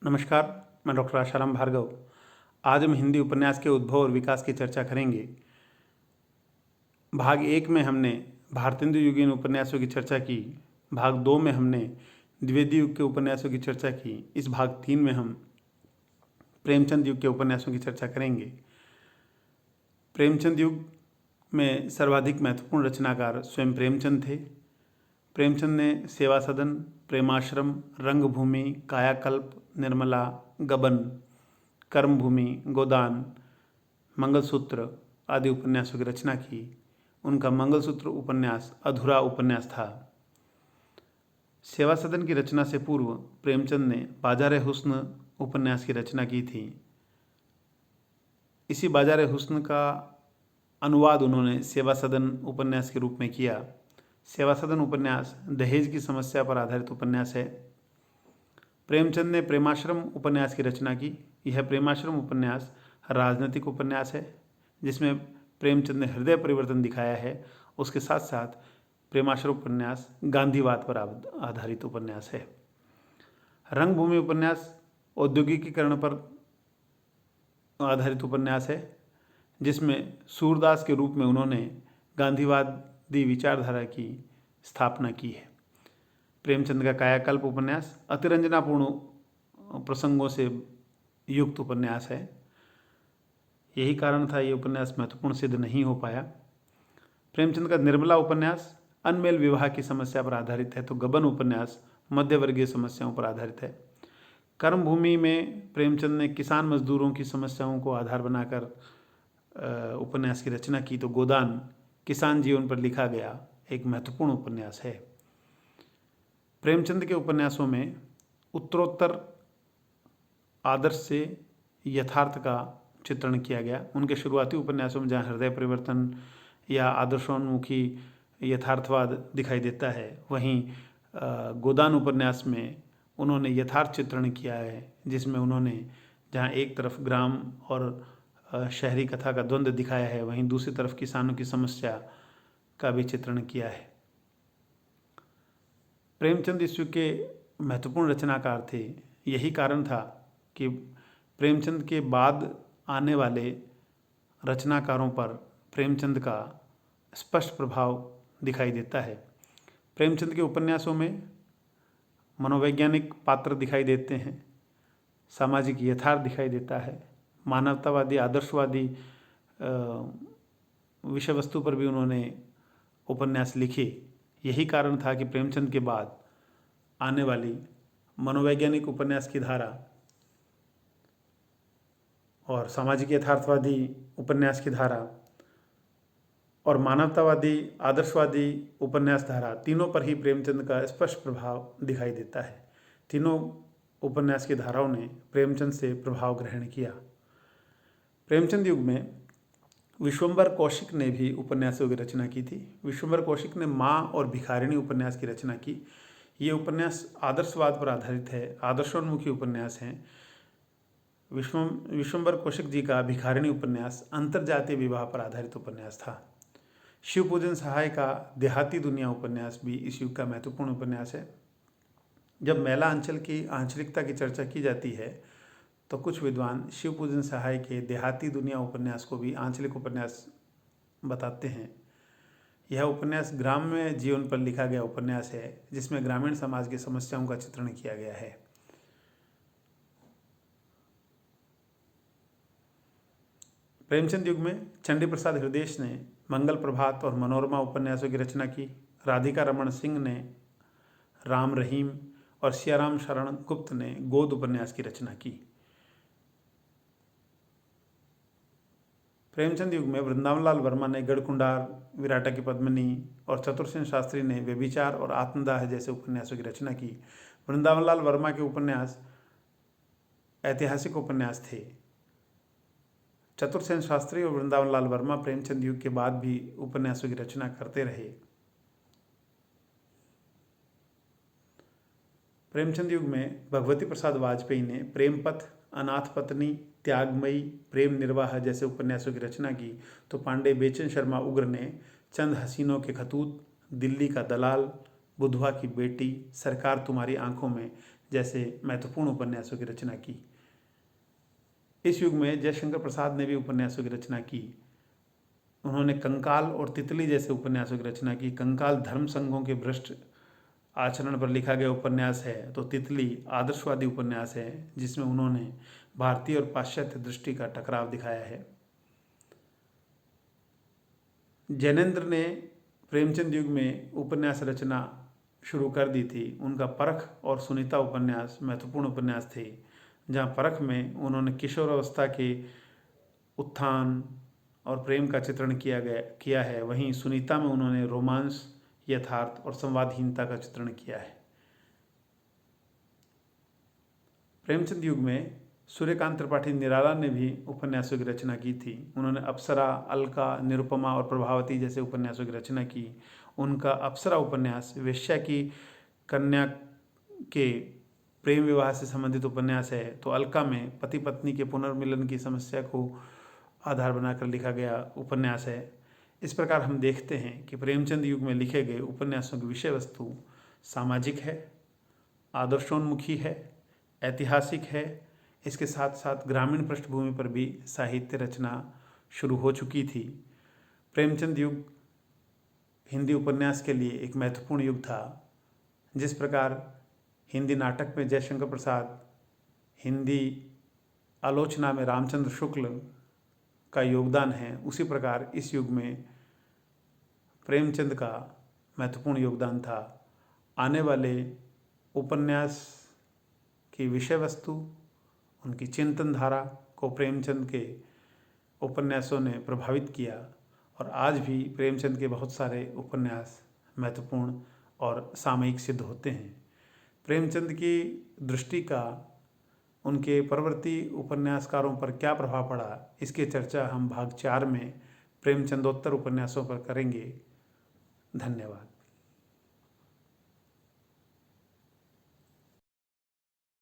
नमस्कार, मैं डॉक्टर आशाराम भार्गव। आज हम हिंदी उपन्यास के उद्भव और विकास की चर्चा करेंगे। भाग 1 में हमने भारतेंदु युगीन उपन्यासों की चर्चा की। भाग 2 में हमने द्विवेदी युग के उपन्यासों की चर्चा की। इस भाग 3 में हम प्रेमचंद युग के उपन्यासों की चर्चा करेंगे। प्रेमचंद युग में सर्वाधिक महत्वपूर्ण रचनाकार स्वयं प्रेमचंद थे। प्रेमचंद ने सेवा सदन, प्रेमाश्रम, रंगभूमि, कायाकल्प, निर्मला, गबन, कर्मभूमि, गोदान, मंगलसूत्र आदि उपन्यासों की रचना की। उनका मंगलसूत्र उपन्यास अधूरा उपन्यास था। सेवा सदन की रचना से पूर्व प्रेमचंद ने बाजार हुस्न उपन्यास की रचना की थी। इसी बाजार हुस्न का अनुवाद उन्होंने सेवा सदन उपन्यास के रूप में किया। सेवा सदन उपन्यास दहेज की समस्या पर आधारित उपन्यास है। प्रेमचंद ने प्रेमाश्रम उपन्यास की रचना की। यह प्रेमाश्रम उपन्यास राजनीतिक उपन्यास है जिसमें प्रेमचंद ने हृदय परिवर्तन दिखाया है। उसके साथ साथ प्रेमाश्रम उपन्यास गांधीवाद पर आधारित उपन्यास है। रंगभूमि उपन्यास औद्योगिकीकरण पर आधारित उपन्यास है जिसमें सूरदास के रूप में उन्होंने गांधीवादी विचारधारा की स्थापना की है। प्रेमचंद का कायाकल्प उपन्यास अतिरंजनापूर्ण प्रसंगों से युक्त उपन्यास है। यही कारण था ये उपन्यास महत्वपूर्ण सिद्ध नहीं हो पाया। प्रेमचंद का निर्मला उपन्यास अनमेल विवाह की समस्या पर आधारित है, तो गबन उपन्यास मध्यवर्गीय समस्याओं पर आधारित है। कर्मभूमि में प्रेमचंद ने किसान मजदूरों की समस्याओं को आधार बनाकर उपन्यास की रचना की, तो गोदान किसान जीवन पर लिखा गया एक महत्वपूर्ण उपन्यास है। प्रेमचंद के उपन्यासों में उत्तरोत्तर आदर्श से यथार्थ का चित्रण किया गया। उनके शुरुआती उपन्यासों में जहाँ हृदय परिवर्तन या आदर्शोन्मुखी यथार्थवाद दिखाई देता है, वहीं गोदान उपन्यास में उन्होंने यथार्थ चित्रण किया है, जिसमें उन्होंने जहाँ एक तरफ ग्राम और शहरी कथा का द्वंद्व दिखाया है, वहीं दूसरी तरफ किसानों की समस्या का भी चित्रण किया है। प्रेमचंद इस युग के महत्वपूर्ण रचनाकार थे। यही कारण था कि प्रेमचंद के बाद आने वाले रचनाकारों पर प्रेमचंद का स्पष्ट प्रभाव दिखाई देता है। प्रेमचंद के उपन्यासों में मनोवैज्ञानिक पात्र दिखाई देते हैं, सामाजिक यथार्थ दिखाई देता है, मानवतावादी आदर्शवादी विषय वस्तु पर भी उन्होंने उपन्यास लिखे। यही कारण था कि प्रेमचंद के बाद आने वाली मनोवैज्ञानिक उपन्यास की धारा और सामाजिक यथार्थवादी उपन्यास की धारा और मानवतावादी आदर्शवादी उपन्यास धारा, तीनों पर ही प्रेमचंद का स्पष्ट प्रभाव दिखाई देता है। तीनों उपन्यास की धाराओं ने प्रेमचंद से प्रभाव ग्रहण किया। प्रेमचंद युग में विश्वंभर कौशिक ने भी उपन्यासों की रचना की थी। विश्वंभर कौशिक ने माँ और भिखारिणी उपन्यास की रचना की। ये उपन्यास आदर्शवाद पर आधारित है, आदर्शोन्मुखी उपन्यास हैं। विश्वंभर कौशिक जी का भिखारिणी उपन्यास अंतरजातीय विवाह पर आधारित उपन्यास था। शिवपूजन सहाय का देहाती दुनिया उपन्यास भी इस युग का महत्वपूर्ण उपन्यास है। जब मैला अंचल की आंचलिकता की चर्चा की जाती है तो कुछ विद्वान शिवपूजन सहाय के देहाती दुनिया उपन्यास को भी आंचलिक उपन्यास बताते हैं। यह उपन्यास ग्राम्य जीवन पर लिखा गया उपन्यास है जिसमें ग्रामीण समाज की समस्याओं का चित्रण किया गया है। प्रेमचंद युग में चंडी प्रसाद हृदयेश ने मंगल प्रभात और मनोरमा उपन्यासों की रचना की। राधिका रमन सिंह ने राम रहीम और सियाराम शरण गुप्त ने गोद उपन्यास की रचना की। प्रेमचंद युग में वृंदावनलाल वर्मा ने गढ़कुंडार, विराटा की पद्मिनी और चतुरसेन शास्त्री ने व्यभिचार और आत्मदाह जैसे उपन्यासों की रचना की। वृंदावनलाल वर्मा के उपन्यास ऐतिहासिक उपन्यास थे। चतुरसेन शास्त्री और वृंदावनलाल वर्मा प्रेमचंद युग के बाद भी उपन्यासों की रचना करते रहे। प्रेमचंद युग में भगवती प्रसाद वाजपेयी ने प्रेमपथ, अनाथ पत्नी, त्यागमयी, प्रेम निर्वाह जैसे उपन्यासों की रचना की, तो पांडे बेचन शर्मा उग्र ने चंद हसीनों के खतूत, दिल्ली का दलाल, बुधवा की बेटी, सरकार तुम्हारी आंखों में जैसे महत्वपूर्ण उपन्यासों की रचना की। इस युग में जयशंकर प्रसाद ने भी उपन्यासों की रचना की। उन्होंने कंकाल और तितली जैसे उपन्यासों की रचना की। कंकाल धर्म संघों के भ्रष्ट आचरण पर लिखा गया उपन्यास है, तो तितली आदर्शवादी उपन्यास है जिसमें उन्होंने भारतीय और पाश्चात्य दृष्टि का टकराव दिखाया है। जैनेन्द्र ने प्रेमचंद युग में उपन्यास रचना शुरू कर दी थी। उनका परख और सुनीता उपन्यास महत्वपूर्ण उपन्यास थे, जहाँ परख में उन्होंने किशोरावस्था के उत्थान और प्रेम का चित्रण किया है, वहीं सुनीता में उन्होंने रोमांस, यथार्थ और संवादहीनता का चित्रण किया है। प्रेमचंद युग में सूर्यकांत त्रिपाठी निराला ने भी उपन्यासों की रचना की थी। उन्होंने अप्सरा, अलका, निरुपमा और प्रभावती जैसे उपन्यासों की रचना की। उनका अप्सरा उपन्यास वेश्या की कन्या के प्रेम विवाह से संबंधित उपन्यास है, तो अलका में पति पत्नी के पुनर्मिलन की समस्या को आधार बनाकर लिखा गया उपन्यास है। इस प्रकार हम देखते हैं कि प्रेमचंद युग में लिखे गए उपन्यासों की विषय वस्तु सामाजिक है, आदर्शोन्मुखी है, ऐतिहासिक है। इसके साथ साथ ग्रामीण पृष्ठभूमि पर भी साहित्य रचना शुरू हो चुकी थी। प्रेमचंद युग हिंदी उपन्यास के लिए एक महत्वपूर्ण युग था। जिस प्रकार हिंदी नाटक में जयशंकर प्रसाद, हिंदी आलोचना में रामचंद्र शुक्ल का योगदान है, उसी प्रकार इस युग में प्रेमचंद का महत्वपूर्ण योगदान था। आने वाले उपन्यास की विषय वस्तु, उनकी चिंतन धारा को प्रेमचंद के उपन्यासों ने प्रभावित किया, और आज भी प्रेमचंद के बहुत सारे उपन्यास महत्वपूर्ण और सामयिक सिद्ध होते हैं। प्रेमचंद की दृष्टि का उनके परवर्ती उपन्यासकारों पर क्या प्रभाव पड़ा, इसकी चर्चा हम भाग 4 में प्रेमचंदोत्तर उपन्यासों पर करेंगे। धन्यवाद।